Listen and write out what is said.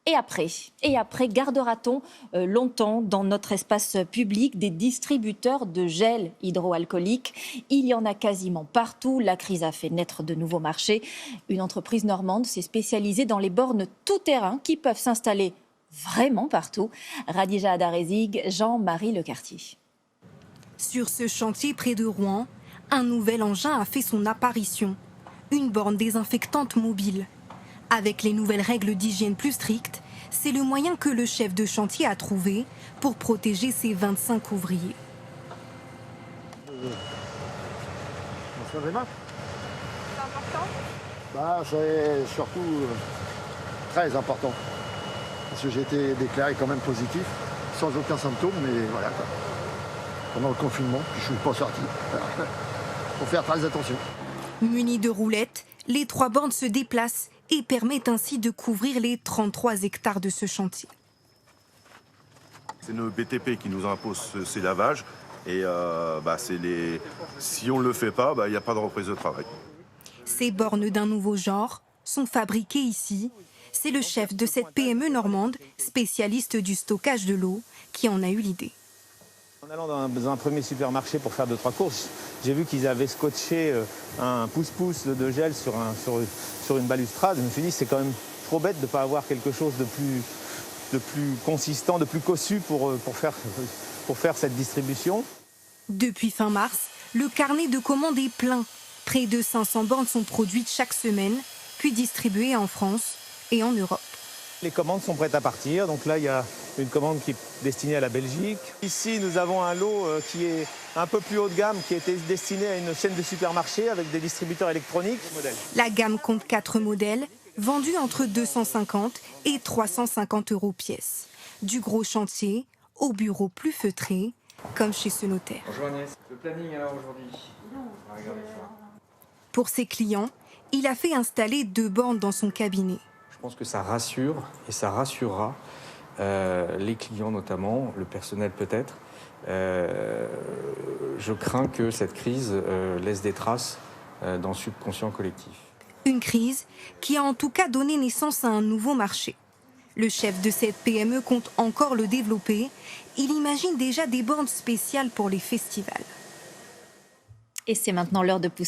Et après, gardera-t-on longtemps dans notre espace public des distributeurs de gel hydroalcoolique? Il y en a quasiment partout. La crise a fait naître de nouveaux marchés. Une entreprise normande s'est spécialisée dans les bornes tout-terrain qui peuvent s'installer vraiment partout. Radija Adarezig, Jean-Marie Lecartier. Sur ce chantier près de Rouen, un nouvel engin a fait son apparition. Une borne désinfectante mobile. Avec les nouvelles règles d'hygiène plus strictes, c'est le moyen que le chef de chantier a trouvé pour protéger ses 25 ouvriers. C'est important? C'est surtout très important. Parce que j'ai été déclaré quand même positif, sans aucun symptôme, mais voilà quoi. Pendant le confinement, puis je ne suis pas sorti. Faut faire très attention. Munis de roulettes, les 3 bornes se déplacent et permettent ainsi de couvrir les 33 hectares de ce chantier. C'est nos BTP qui nous imposent ces lavages et si on ne le fait pas, il n'y a pas de reprise de travail. Ces bornes d'un nouveau genre sont fabriquées ici. C'est le chef de cette PME normande, spécialiste du stockage de l'eau, qui en a eu l'idée. En allant dans un premier supermarché pour faire 2-3 courses, j'ai vu qu'ils avaient scotché un pouce-pouce de gel sur une balustrade. Je me suis dit c'est quand même trop bête de ne pas avoir quelque chose de plus consistant, de plus cossu pour faire cette distribution. Depuis fin mars, le carnet de commandes est plein. Près de 500 bornes sont produites chaque semaine, puis distribuées en France et en Europe. Les commandes sont prêtes à partir. Donc là, il y a une commande qui est destinée à la Belgique. Ici, nous avons un lot qui est un peu plus haut de gamme, qui était destiné à une chaîne de supermarchés avec des distributeurs électroniques. La gamme compte 4 modèles, vendus entre 250 et 350 € pièce. Du gros chantier au bureau plus feutré, comme chez ce notaire. Bonjour Agnès, le planning alors aujourd'hui? Pour ses clients, il a fait installer 2 bornes dans son cabinet. Je pense que ça rassure et ça rassurera les clients notamment, le personnel peut-être. Je crains que cette crise laisse des traces dans le subconscient collectif. Une crise qui a en tout cas donné naissance à un nouveau marché. Le chef de cette PME compte encore le développer. Il imagine déjà des bornes spéciales pour les festivals. Et c'est maintenant l'heure de pousser